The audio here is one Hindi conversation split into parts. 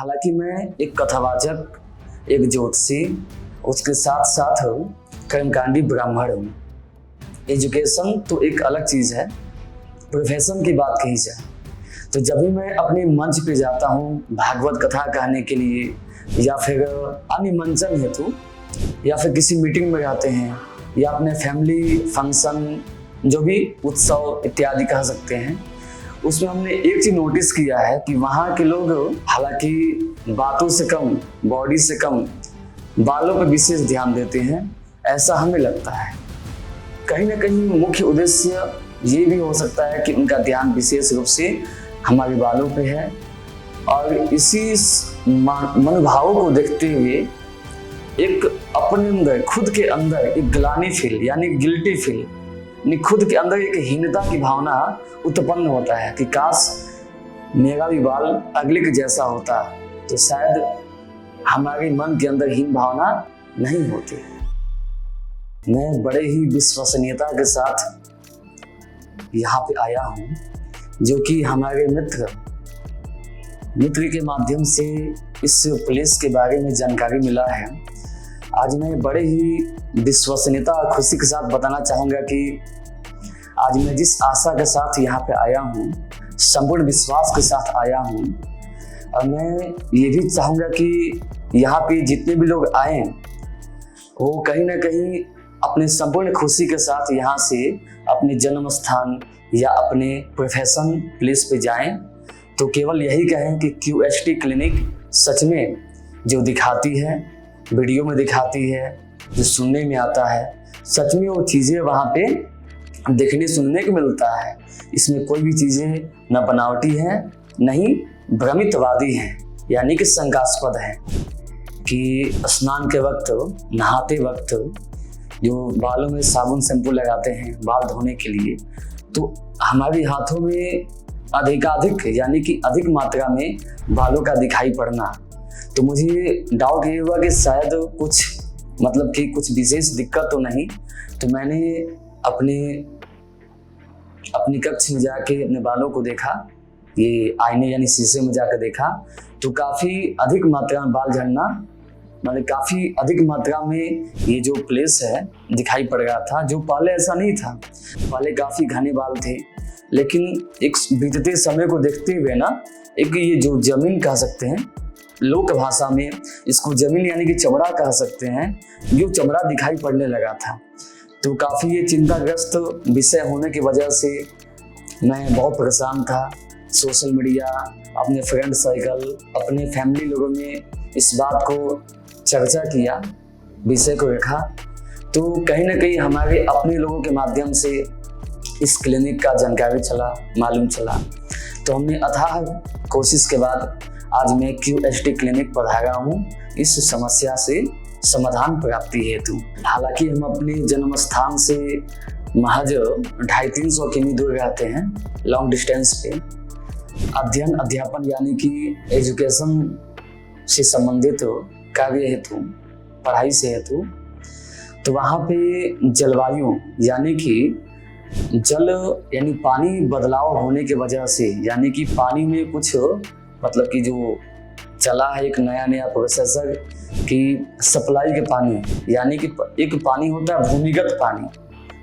हालांकि मैं एक कथावाचक, एक ज्योतिषी, उसके साथ साथ कर्मकांडी ब्राह्मण हूँ। एजुकेशन तो एक अलग चीज़ है। प्रोफेशन की बात कही जाए तो जब भी मैं अपने मंच पे जाता हूँ भागवत कथा कहने के लिए या फिर अन्य मंचन हेतु या फिर किसी मीटिंग में जाते हैं या अपने फैमिली फंक्शन जो भी उत्सव इत्यादि कह सकते हैं, उसमें हमने एक चीज नोटिस किया है कि वहाँ के लोग हालांकि बातों से कम, बॉडी से कम बालों पर विशेष ध्यान देते हैं, ऐसा हमें लगता है। कहीं ना कहीं मुख्य उद्देश्य ये भी हो सकता है कि उनका ध्यान विशेष रूप से हमारे बालों पे है और इसी मनोभावों को देखते हुए एक अपने अंदर, खुद के अंदर एक ग्लानि फील यानी गिल्टी फील, खुद के अंदर एक हीनता की भावना उत्पन्न होता है कि काश मेरा भी बाल अगले के जैसा होता तो शायद हमारे मन के अंदर हीन भावना नहीं होती। मैं बड़े ही विश्वसनीयता के साथ यहाँ पे आया हूँ, जो कि हमारे मित्र के माध्यम से इस प्लेस के बारे में जानकारी मिला है। आज मैं बड़े ही विश्वसनीयता और खुशी के साथ बताना चाहूँगा कि आज मैं जिस आशा के साथ यहाँ पे आया हूँ, संपूर्ण विश्वास के साथ आया हूँ, और मैं ये भी चाहूँगा कि यहाँ पे जितने भी लोग आए वो कहीं ना कहीं अपने संपूर्ण खुशी के साथ यहाँ से अपने जन्म स्थान या अपने प्रोफेशन प्लेस पे जाएं तो केवल यही कहें कि QHT क्लिनिक सच में जो दिखाती है, वीडियो में दिखाती है, जो सुनने में आता है, सच में वो चीज़ें वहाँ पे देखने सुनने को मिलता है। इसमें कोई भी चीज़ें न बनावटी हैं, न ही भ्रमितवादी हैं, यानी कि शंकास्पद है कि स्नान के वक्त, नहाते वक्त जो बालों में साबुन शैम्पू लगाते हैं बाल धोने के लिए, तो हमारे हाथों में अधिकाधिक यानी कि अधिक मात्रा में बालों का दिखाई पड़ना, तो मुझे डाउट ये हुआ कि शायद कुछ विशेष दिक्कत तो नहीं। तो मैंने अपनी कक्ष में जाके अपने बालों को देखा, ये आईने यानी शीशे में जाकर देखा, तो काफ़ी अधिक मात्रा में बाल झड़ना, काफ़ी अधिक मात्रा में ये जो प्लेस है दिखाई पड़ रहा था, जो पहले ऐसा नहीं था। पहले काफ़ी घने बाल थे, लेकिन एक बीतते समय को देखते हुए ना, एक ये जो जमीन कह सकते हैं, लोक भाषा में इसको जमीन यानी कि चमड़ा कह सकते हैं, जो चमड़ा दिखाई पड़ने लगा था। तो काफ़ी ये चिंताग्रस्त विषय होने की वजह से मैं बहुत परेशान था। सोशल मीडिया, अपने फ्रेंड सर्कल, अपने फैमिली लोगों में इस बात को चर्चा किया, विषय को रखा, तो कहीं ना कहीं हमारे अपने लोगों के माध्यम से इस क्लिनिक का जानकारी मालूम चला। तो हमने अथाह कोशिश के बाद आज मैं QHT क्लिनिक पधारा हूँ इस समस्या से समाधान प्राप्ति हेतु। हालांकि हम अपने जन्म स्थान से महज 250-300 किमी दूर रहते हैं, लॉन्ग डिस्टेंस पे अध्ययन अध्यापन यानी कि एजुकेशन से संबंधित कार्य हेतु, पढ़ाई से हेतु। तो वहाँ पे जलवायु यानी कि जल यानी पानी बदलाव होने की वजह से, यानी कि पानी में कुछ कि जो चला है एक नया प्रोसेसर की सप्लाई के पानी, यानी कि एक पानी होता है भूमिगत पानी,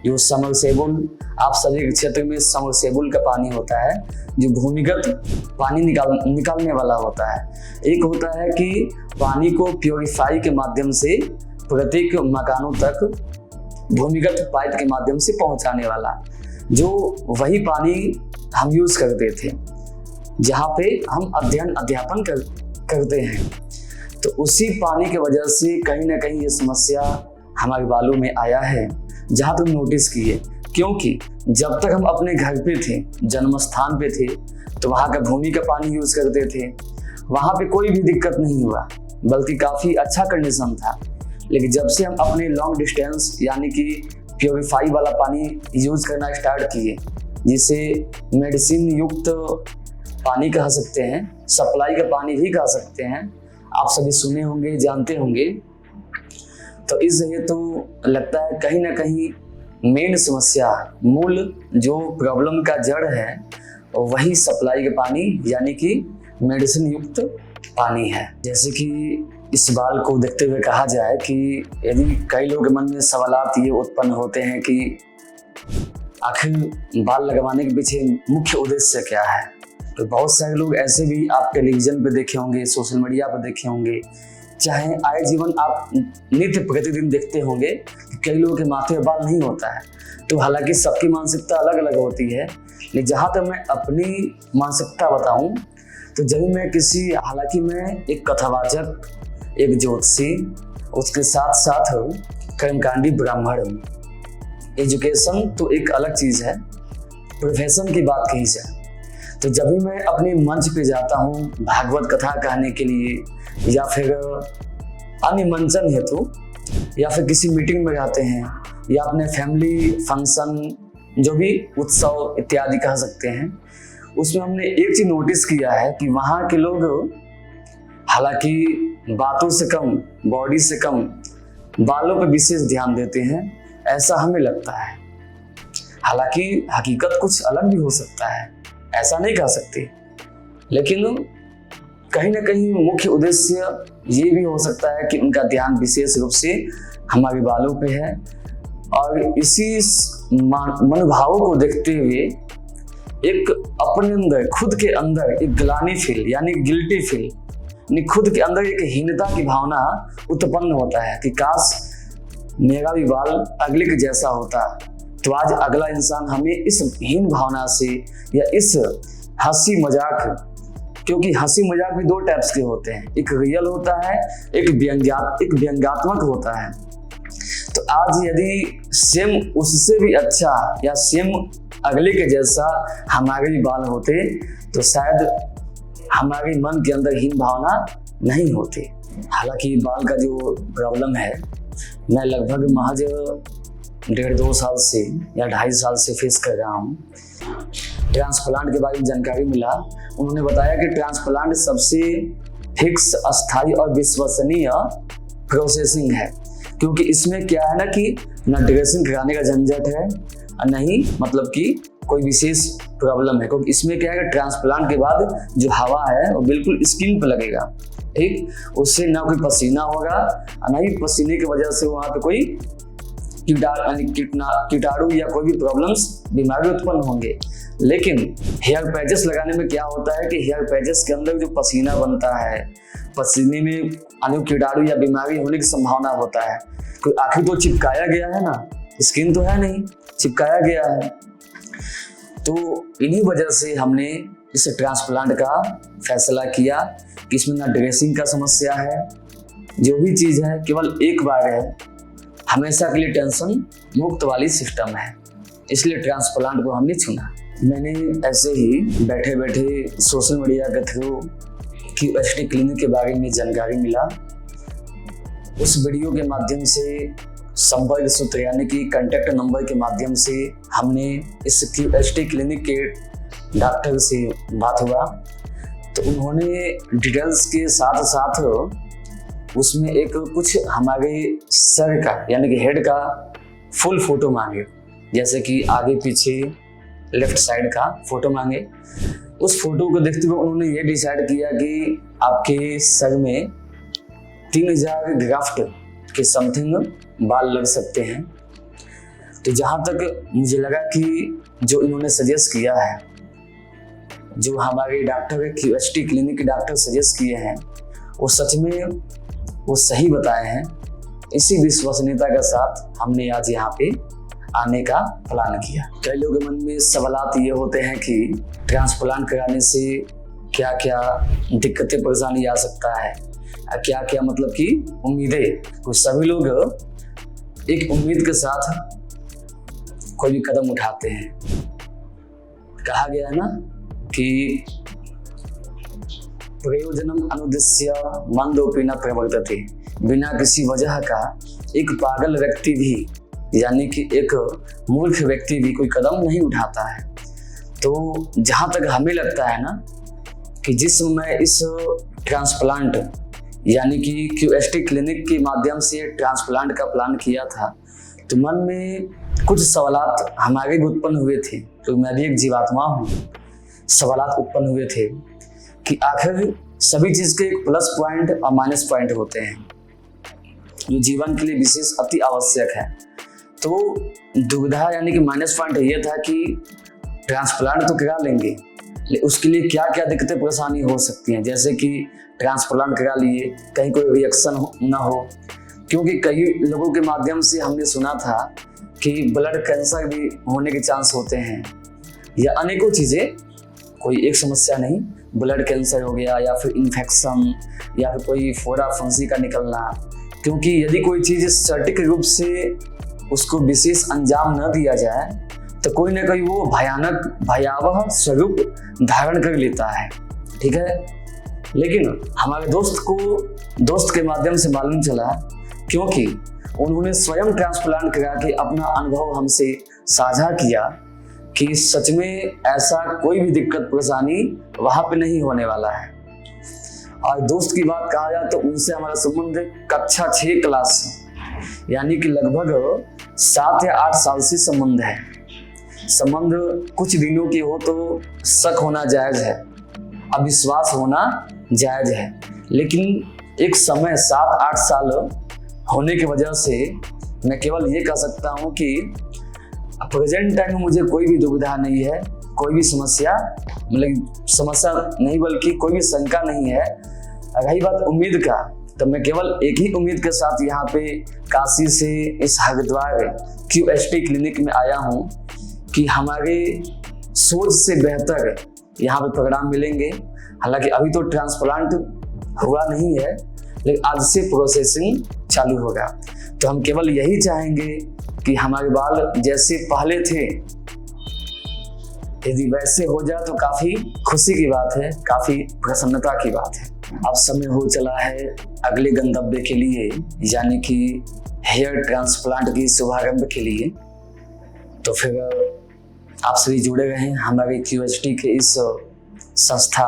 जो समरसेबुल, आप सभी क्षेत्र में समरसेबुल का पानी होता है जो भूमिगत पानी निकालने वाला होता है। एक होता है कि पानी को प्योरीफाई के माध्यम से प्रत्येक मकानों तक भूमिगत पाइप के माध्यम से पहुंचाने वाला, जो वही पानी हम यूज करते थे जहाँ पे हम अध्ययन अध्यापन करते हैं। तो उसी पानी की वजह से कहीं ना कहीं ये समस्या हमारे बालों में आया है, जहाँ तुम नोटिस किए। क्योंकि जब तक हम अपने घर पे थे, जन्म स्थान पे थे, तो वहाँ का भूमि का पानी यूज करते थे, वहाँ पे कोई भी दिक्कत नहीं हुआ, बल्कि काफ़ी अच्छा कंडीशन था। लेकिन जब से हम अपने लॉन्ग डिस्टेंस यानी कि प्योरीफाई वाला पानी यूज करना स्टार्ट किए, जिसे मेडिसिन युक्त पानी कह सकते हैं, सप्लाई का पानी भी कह सकते हैं, आप सभी सुने होंगे, जानते होंगे, तो इस हेतु लगता है कहीं ना कहीं मेन समस्या, मूल जो प्रॉब्लम का जड़ है वही सप्लाई के पानी यानी कि मेडिसिन युक्त पानी है। जैसे कि इस बाल को देखते हुए कहा जाए कि यदि कई लोगों के मन में सवालात ये उत्पन्न होते हैं कि आखिर बाल लगवाने के पीछे मुख्य उद्देश्य क्या है, तो बहुत सारे लोग ऐसे भी आप टेलीविजन पे देखे होंगे, सोशल मीडिया पर देखे होंगे, चाहे आए जीवन आप नित्य प्रतिदिन देखते होंगे कि कई लोगों के माथे पर बाल नहीं होता है। तो हालांकि सबकी मानसिकता अलग अलग होती है, लेकिन जहाँ तक मैं अपनी मानसिकता बताऊं तो जब हालांकि मैं एक कथावाचक, एक ज्योतिषी, उसके साथ साथ कर्मकांडी ब्राह्मण हूँ। एजुकेशन तो एक अलग चीज़ है, प्रोफेशन की बात कही जाए तो जब भी मैं अपने मंच पे जाता हूँ भागवत कथा कहने के लिए या फिर अन्य मंचन हेतु या फिर किसी मीटिंग में जाते हैं या अपने फैमिली फंक्शन जो भी उत्सव इत्यादि कह सकते हैं, उसमें हमने एक चीज नोटिस किया है कि वहाँ के लोग हालांकि बातों से कम, बॉडी से कम बालों पर विशेष ध्यान देते हैं, ऐसा हमें लगता है। हालांकि हकीकत कुछ अलग भी हो सकता है, ऐसा नहीं कह सकते, लेकिन कहीं ना कहीं मुख्य उद्देश्य ये भी हो सकता है कि उनका ध्यान विशेष रूप से हमारे बालों पे है। और इसी मनोभावों को देखते हुए एक अपने अंदर, खुद के अंदर एक ग्लानि फील यानी गिल्टी फील यानी खुद के अंदर एक हीनता की भावना उत्पन्न होता है कि काश मेरा भी बाल अगले के जैसा होता, तो आज अगला इंसान हमें इस हीन भावना से या इस हंसी मजाक, क्योंकि हंसी मजाक भी दो टाइप्स के होते हैं, एक रियल होता है, एक व्यंग्यात्मक होता है। तो आज यदि सेम उससे भी अच्छा या सेम अगले के जैसा हमारे भी बाल होते तो शायद हमारे मन के अंदर हीन भावना नहीं होती। हालांकि बाल का जो प्रॉब्लम है मैं लगभग महज 1.5-2 साल से या 2.5 साल से फेस कर रहा हूँ। ट्रांसप्लांट के बारे में जानकारी मिला, उन्होंने बताया कि ट्रांसप्लांट सबसे फिक्स, अस्थायी और विश्वसनीय प्रोसेसिंग है, क्योंकि इसमें क्या है ना कि ना ड्रेसिंग कराने का झंझट है और नहीं मतलब कि कोई विशेष प्रॉब्लम है, क्योंकि इसमें क्या है कि ट्रांसप्लांट के बाद जो हवा है वो बिल्कुल स्किन पर लगेगा, ठीक, उससे ना कोई पसीना होगा और ना ही पसीने की वजह से वहाँ पे कोई कीटाणु या कोई भी प्रॉब्लम्स, बीमारी उत्पन्न होंगे। लेकिन हेयर पैचेस लगाने में क्या होता है कि हेयर पैचेस के अंदर जो पसीना बनता है, पसीने में अनेक कीटाणु या बीमारी होने की संभावना होता है, क्योंकि आखिर तो चिपकाया गया है ना, स्किन तो है नहीं, चिपकाया गया है। तो इन्हीं वजह से हमने इस ट्रांसप्लांट का फैसला किया कि इसमें ना ड्रेसिंग का समस्या है, जो भी चीज़ है केवल एक बार है, हमेशा के लिए टेंशन मुक्त वाली सिस्टम है, इसलिए ट्रांसप्लांट को हमने चुना। मैंने ऐसे ही बैठे बैठे सोशल मीडिया के थ्रू QST क्लिनिक के बारे में जानकारी मिला। उस वीडियो के माध्यम से संपर्क सूत्र यानी कि कॉन्टैक्ट नंबर के माध्यम से हमने इस QST क्लिनिक के डॉक्टर से बात हुआ, तो उन्होंने डिटेल्स के साथ साथ उसमें एक कुछ हमारे सर का यानी कि हेड का फुल फोटो मांगे, जैसे कि आगे पीछे लेफ्ट साइड का फोटो मांगे। उस फोटो को देखते हुए उन्होंने ये डिसाइड किया कि आपके सर में 3000 ग्राफ्ट के समथिंग बाल लग सकते हैं। तो जहाँ तक मुझे लगा कि जो इन्होंने सजेस्ट किया है, जो हमारे डॉक्टर QST क्लिनिक के डॉक्टर सजेस्ट किए हैं, वो सच में वो सही बताए हैं। इसी विश्वसनीयता के साथ हमने आज यहाँ पे आने का प्लान किया। कई लोगों के मन में सवालात ये होते हैं कि ट्रांसप्लांट कराने से क्या क्या दिक्कतें परेशानी आ सकता है, क्या क्या मतलब कि उम्मीदें। कुछ सभी लोग एक उम्मीद के साथ कोई भी कदम उठाते हैं। कहा गया है ना कि प्रयोजनम अनुद्देश्य मंदोपि न प्रवर्तते, बिना किसी वजह का एक पागल व्यक्ति भी यानी कि एक मूर्ख व्यक्ति भी कोई कदम नहीं उठाता है। तो जहाँ तक हमें लगता है ना कि जिस मैं इस ट्रांसप्लांट यानी कि QST क्लिनिक के माध्यम से ट्रांसप्लांट का प्लान किया था, तो मन में कुछ सवालात हमारे भी उत्पन्न हुए थे, तो मैं भी एक जीवात्मा हूँ। सवालात उत्पन्न हुए थे कि आखिर सभी चीज के प्लस पॉइंट और माइनस पॉइंट होते हैं जो जीवन के लिए विशेष अति आवश्यक है। तो दुविधा यानी कि माइनस पॉइंट ये था कि ट्रांसप्लांट तो करा लेंगे, लेकिन उसके लिए क्या क्या दिक्कतें परेशानी हो सकती हैं, जैसे कि ट्रांसप्लांट करा लिए कहीं कोई रिएक्शन ना हो, क्योंकि कई लोगों के माध्यम से हमने सुना था कि ब्लड कैंसर भी होने के चांस होते हैं, या अनेकों चीज़ें, कोई एक समस्या नहीं, ब्लड कैंसर हो गया या फिर इन्फेक्शन या फिर कोई फोड़ा फुंसी का निकलना। क्योंकि यदि कोई चीज़ सटीक रूप से उसको विशेष अंजाम न दिया जाए तो कोई ना कोई वो भयावह स्वरूप धारण कर लेता है, ठीक है। लेकिन हमारे दोस्त के माध्यम से मालूम चला, क्योंकि उन्होंने स्वयं ट्रांसप्लांट करा के अपना अनुभव हमसे साझा किया कि सच में ऐसा कोई भी दिक्कत परेशानी वहां पे नहीं होने वाला है। और दोस्त की बात कहा जाए तो उनसे हमारा संबंध कक्षा 6 क्लास यानी कि लगभग 7 या 8 साल से संबंध है। संबंध कुछ दिनों की हो तो शक होना जायज है, अविश्वास होना जायज है, लेकिन एक समय 7-8 साल होने की वजह से मैं केवल ये कह सकता हूँ कि प्रेजेंट टाइम में मुझे कोई भी दुविधा नहीं है, कोई भी समस्या नहीं बल्कि कोई भी शंका नहीं है। रही बात उम्मीद का, तो मैं केवल एक ही उम्मीद के साथ यहाँ पे काशी से इस हरिद्वार QST क्लिनिक में आया हूँ कि हमारे सोच से बेहतर यहाँ पे परिणाम मिलेंगे। हालांकि अभी तो ट्रांसप्लांट हुआ नहीं है, लेकिन आज से प्रोसेसिंग चालू होगा। तो हम केवल यही चाहेंगे कि हमारे बाल जैसे पहले थे यदि वैसे हो जाए तो काफी खुशी की बात है, काफी प्रसन्नता की बात है। अब समय हो चला है अगले गंतव्य के लिए, यानी कि हेयर ट्रांसप्लांट की शुभारंभ के लिए। तो फिर आप सभी जुड़े रहें हमारे QST के इस संस्था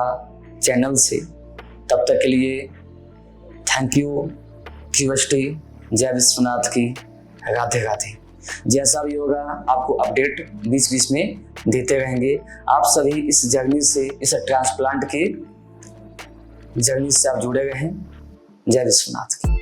चैनल से। तब तक के लिए थैंक यू QST, जय विश्वनाथ की, राधे राधे। जैसा भी होगा आपको अपडेट बीच बीच में देते रहेंगे। आप सभी इस जर्नी से, इस ट्रांसप्लांट के जर्नी से आप जुड़े रहें। जय विश्वनाथ की।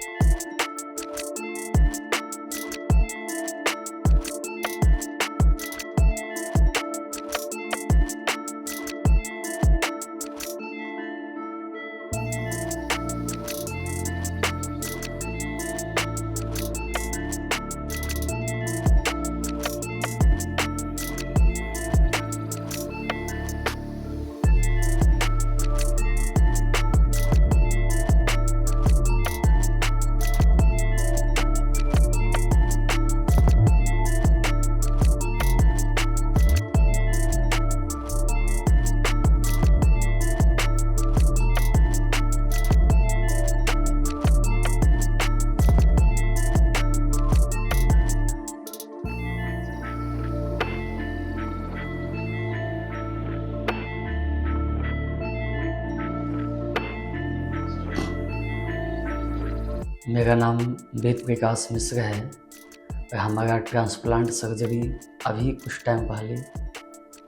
मेरा नाम वेद प्रकाश मिश्र है और हमारा ट्रांसप्लांट सर्जरी अभी कुछ टाइम पहले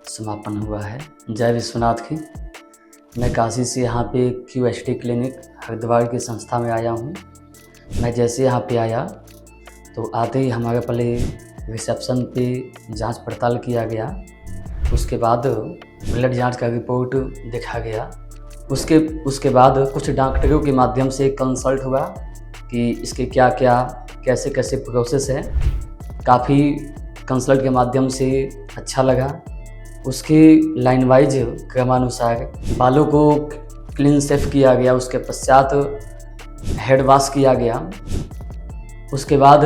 समापन हुआ है। जय विश्वनाथ की। मैं काशी से यहाँ पे QST क्लिनिक हरिद्वार की संस्था में आया हूँ। मैं जैसे यहाँ पे आया तो आते ही हमारे पहले रिसेप्शन पे जांच पड़ताल किया गया, उसके बाद ब्लड जांच का रिपोर्ट देखा गया। उसके बाद कुछ डॉक्टरों के माध्यम से कंसल्ट हुआ कि इसके क्या क्या कैसे कैसे प्रोसेस है। काफ़ी कंसल्ट के माध्यम से अच्छा लगा। उसके लाइन वाइज क्रमानुसार बालों को क्लीन शेव किया गया, उसके पश्चात हेड वॉश किया गया। उसके बाद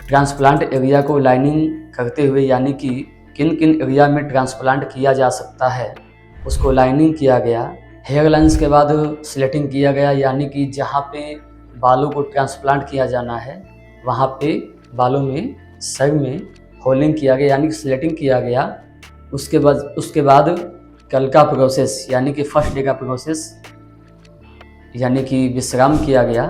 ट्रांसप्लांट एरिया को लाइनिंग करते हुए, यानी कि किन किन एरिया में ट्रांसप्लांट किया जा सकता है उसको लाइनिंग किया गया। हेयर लाइन्स के बाद स्लेटिंग किया गया, यानी कि जहाँ पे बालों को ट्रांसप्लांट किया जाना है वहाँ पे बालों में सर में होलिंग किया गया, यानी कि स्लेटिंग किया गया। उसके बाद कल का प्रोसेस, यानी कि फर्स्ट डे का प्रोसेस, यानी कि विश्राम किया गया।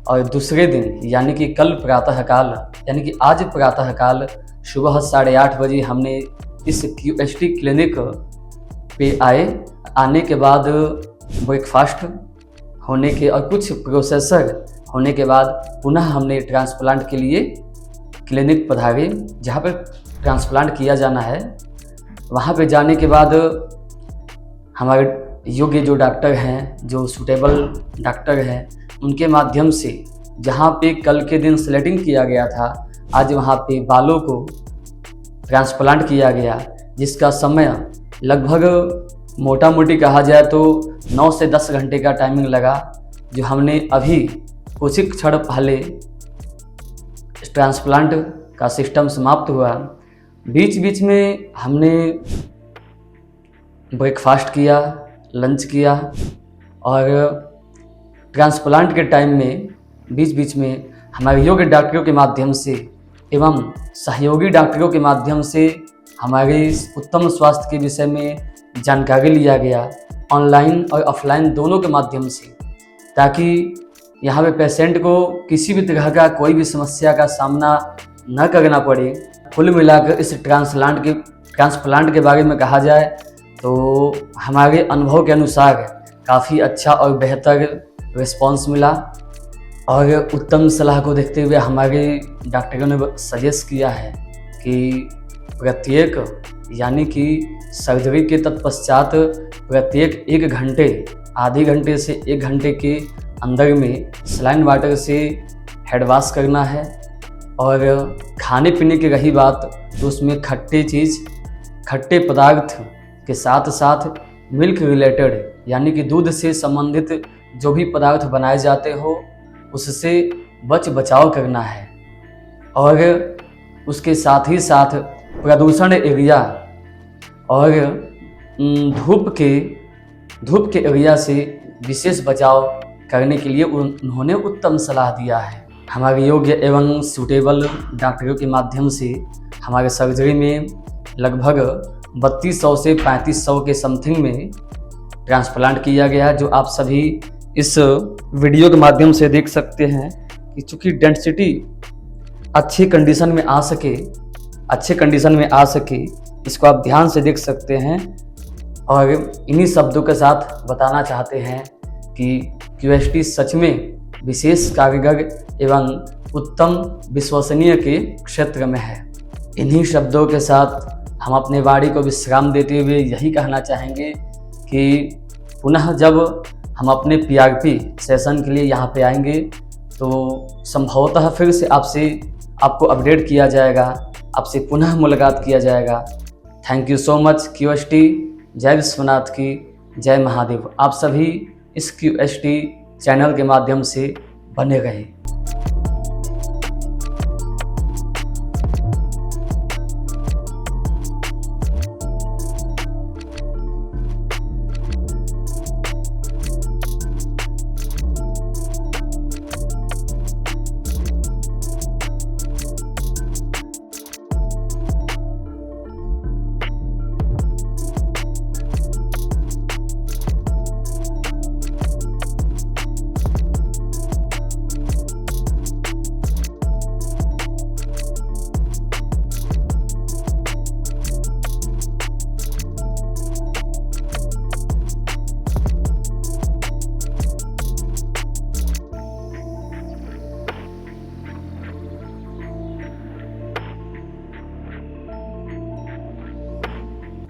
और दूसरे दिन यानी कि कल प्रातःकाल, यानी कि आज प्रातःकाल सुबह 8:30 बजे हमने इस QST क्लिनिक पे आए। आने के बाद ब्रेकफास्ट होने के और कुछ प्रोसेसर होने के बाद पुनः हमने ट्रांसप्लांट के लिए क्लिनिक पधारे, जहाँ पर ट्रांसप्लांट किया जाना है। वहाँ पे जाने के बाद हमारे योग्य जो डॉक्टर हैं, जो सूटेबल डॉक्टर हैं, उनके माध्यम से जहाँ पे कल के दिन स्लेटिंग किया गया था, आज वहाँ पे बालों को ट्रांसप्लांट किया गया, जिसका समय लगभग मोटा मोटी कहा जाए तो 9 से 10 घंटे का टाइमिंग लगा। जो हमने अभी कुछ ही क्षण पहले ट्रांसप्लांट का सिस्टम समाप्त हुआ। बीच बीच में हमने ब्रेकफास्ट किया, लंच किया और ट्रांसप्लांट के टाइम में बीच बीच में हमारे योग्य डॉक्टरों के माध्यम से एवं सहयोगी डॉक्टरों के माध्यम से हमारे उत्तम स्वास्थ्य के विषय में जानकारी लिया गया, ऑनलाइन और ऑफलाइन दोनों के माध्यम से, ताकि यहाँ पे पेशेंट को किसी भी तरह का कोई भी समस्या का सामना न करना पड़े। कुल मिलाकर इस ट्रांसप्लांट के बारे में कहा जाए तो हमारे अनुभव के अनुसार काफ़ी अच्छा और बेहतर रिस्पांस मिला और उत्तम सलाह को देखते हुए हमारे डॉक्टरों ने सजेस्ट किया है कि प्रत्येक यानी कि सर्जरी के तत्पश्चात प्रत्येक 1 घंटे, आधे घंटे से 1 घंटे के अंदर में सलाइन वाटर से हेड वॉश करना है। और खाने पीने की रही बात तो उसमें खट्टे पदार्थ के साथ साथ मिल्क रिलेटेड यानी कि दूध से संबंधित जो भी पदार्थ बनाए जाते हो उससे बचाव करना है। और उसके साथ ही साथ प्रदूषण एरिया और धूप के एरिया से विशेष बचाव करने के लिए उन्होंने उत्तम सलाह दिया है। हमारे योग्य एवं सूटेबल डॉक्टरों के माध्यम से हमारे सर्जरी में लगभग 3200 से 3500 के समथिंग में ट्रांसप्लांट किया गया, जो आप सभी इस वीडियो के माध्यम से देख सकते हैं कि चूँकि डेंसिटी अच्छे कंडीशन में आ सके इसको आप ध्यान से देख सकते हैं। और इन्हीं शब्दों के साथ बताना चाहते हैं कि QST सच में विशेष कारगर एवं उत्तम विश्वसनीय के क्षेत्र में है। इन्हीं शब्दों के साथ हम अपने वाणी को विश्राम देते हुए यही कहना चाहेंगे कि पुनः जब हम अपने PRP सेशन के लिए यहाँ पे आएंगे तो संभवतः फिर से आपको अपडेट किया जाएगा, आपसे पुनः मुलाकात किया जाएगा। Thank you so much QST। जय विश्वनाथ की, जय महादेव। आप सभी इस QST चैनल के माध्यम से बने रहें।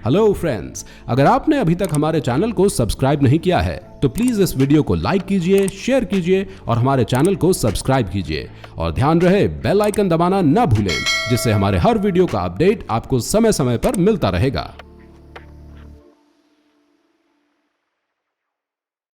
हेलो फ्रेंड्स, अगर आपने अभी तक हमारे चैनल को सब्सक्राइब नहीं किया है तो प्लीज इस वीडियो को लाइक कीजिए, शेयर कीजिए और हमारे चैनल को सब्सक्राइब कीजिए। और ध्यान रहे बेल आइकन दबाना ना भूलें, जिससे हमारे हर वीडियो का अपडेट आपको समय समय पर मिलता रहेगा।